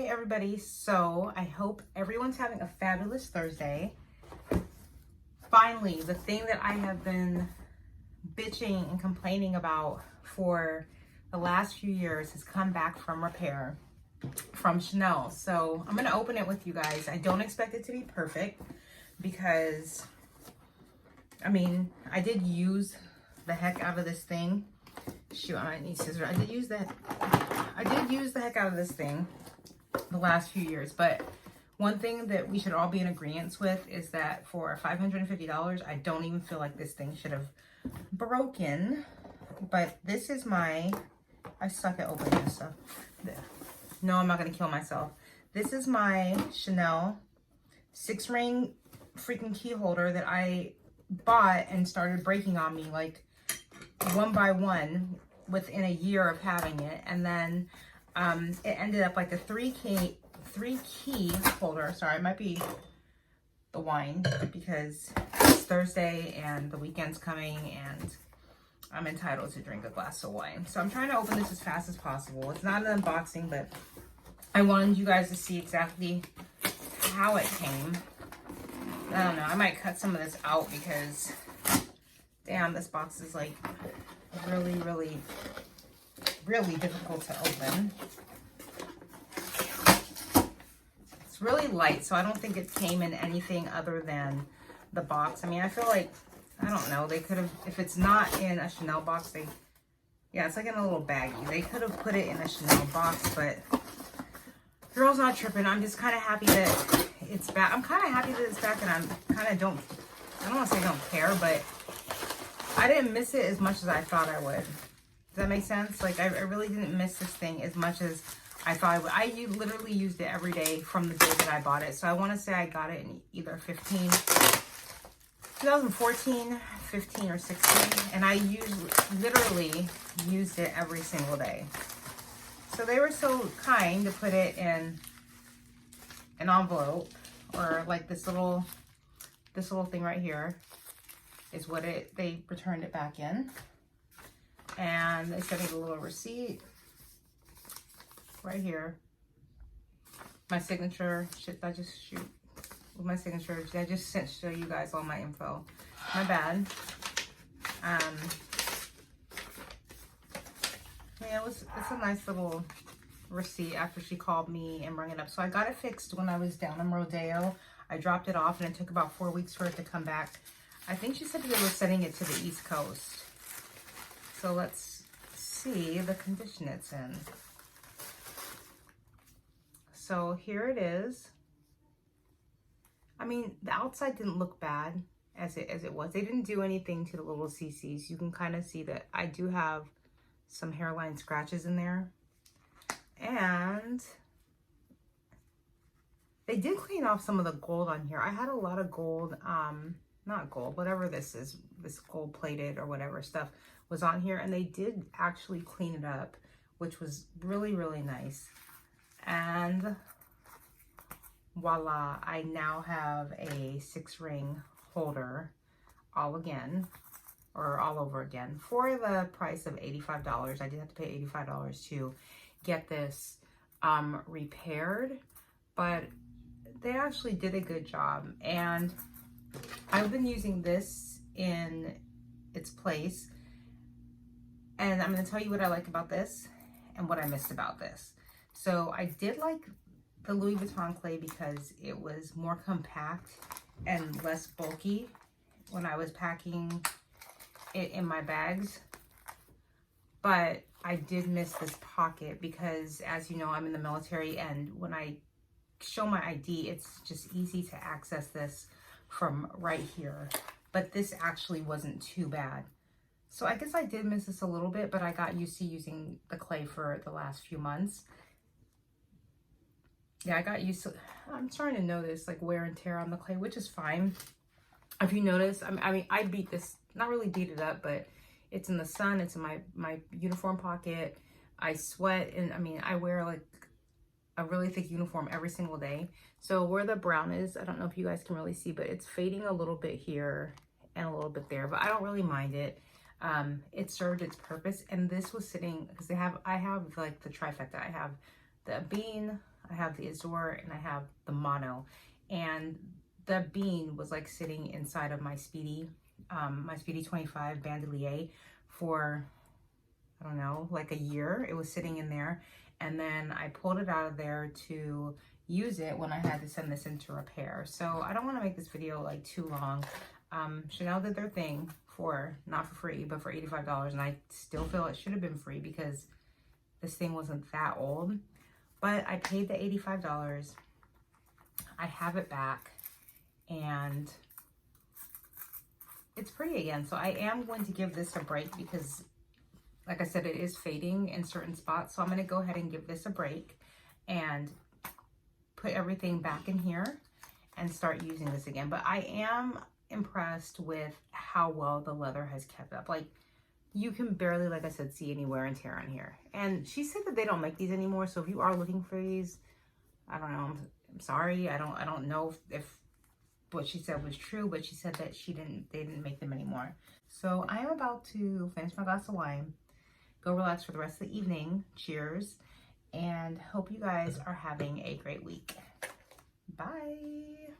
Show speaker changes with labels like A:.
A: Hey everybody, so I hope everyone's having a fabulous Thursday. Finally, the thing that I have been bitching and complaining about for the last few years has come back from repair from Chanel. So I'm gonna open it with you guys. I don't expect it to be perfect because, I mean, I did use the heck out of this thing. Shoot, I might need scissors. I did use the heck out of this thing the last few years, but one thing that we should all be in agreement with is that for $550, I don't even feel like this thing should have broken. But this is my, I suck at opening this stuff. No, I'm not gonna kill myself. This is my Chanel 6-ring freaking key holder that I bought and started breaking on me like one by one within a year of having it. And then it ended up like a three key holder. Sorry, it might be the wine because it's Thursday and the weekend's coming and I'm entitled to drink a glass of wine. So I'm trying to open this as fast as possible. It's not an unboxing, but I wanted you guys to see exactly how it came. I don't know, I might cut some of this out because damn, this box is like really difficult to open. It's really light, so I don't think it came in anything other than the box. I mean, I feel like, I don't know, they could have, if it's not in a Chanel box, yeah, it's like in a little baggie. They could have put it in a Chanel box, but girl's not tripping. I'm just kind of happy that it's back. I'm kind of happy that it's back, and I don't want to say don't care, but I didn't miss it as much as I thought I would. Does that make sense? Like, I really didn't miss this thing as much as I thought I would. I literally used it every day from the day that I bought it. So I want to say I got it in either 2014, 15, or 16. And I literally used it every single day. So they were so kind to put it in an envelope, or like this little thing right here is what they returned it back in. And they sent me a little receipt right here. My signature, with my signature. I just sent show you guys all my info. My bad. Yeah, it's a nice little receipt after she called me and rang it up. So I got it fixed when I was down in Rodeo. I dropped it off and it took about 4 weeks for it to come back. I think she said they were sending it to the East Coast. So let's see the condition it's in. So here it is. I mean, the outside didn't look bad as it was. They didn't do anything to the little CCs. You can kind of see that I do have some hairline scratches in there. And they did clean off some of the gold on here. I had a lot of gold, not gold, whatever this is, this gold plated or whatever stuff was on here, and they did actually clean it up, which was really nice. And voila, I now have a 6-ring holder all over again for the price of $85. I did have to pay $85 to get this repaired, but they actually did a good job. And I've been using this in its place. And I'm going to tell you what I like about this and what I missed about this. So I did like the Louis Vuitton clay because it was more compact and less bulky when I was packing it in my bags. But I did miss this pocket because, as you know, I'm in the military, and when I show my ID, it's just easy to access this from right here. But this actually wasn't too bad. So I guess I did miss this a little bit, but I got used to using the clay for the last few months. Yeah, I got used to, I'm starting to notice like wear and tear on the clay, which is fine. If you notice, I mean, I beat this, not really beat it up, but it's in the sun, it's in my uniform pocket. I sweat, and I mean, I wear like a really thick uniform every single day. So where the brown is, I don't know if you guys can really see, but it's fading a little bit here and a little bit there, but I don't really mind it. It served its purpose. And this was sitting, because I have like the trifecta. I have the Bean, I have the Azure, and I have the Mono. And the Bean was like sitting inside of my Speedy 25 Bandolier for, I don't know, like a year. It was sitting in there. And then I pulled it out of there to use it when I had to send this into repair. So I don't want to make this video like too long. Chanel did their thing for, not for free, but for $85. And I still feel it should have been free because this thing wasn't that old. But I paid the $85. I have it back and it's pretty again. So I am going to give this a break because, like I said, it is fading in certain spots. So I'm going to go ahead and give this a break and put everything back in here and start using this again. But I am impressed with how well the leather has kept up. Like, you can barely, like I said, see any wear and tear on here. And she said that they don't make these anymore. So if you are looking for these, I don't know. I'm sorry. I don't know if what she said was true, but she said that they didn't make them anymore. So I am about to finish my glass of wine, go relax for the rest of the evening. Cheers. And hope you guys are having a great week. Bye.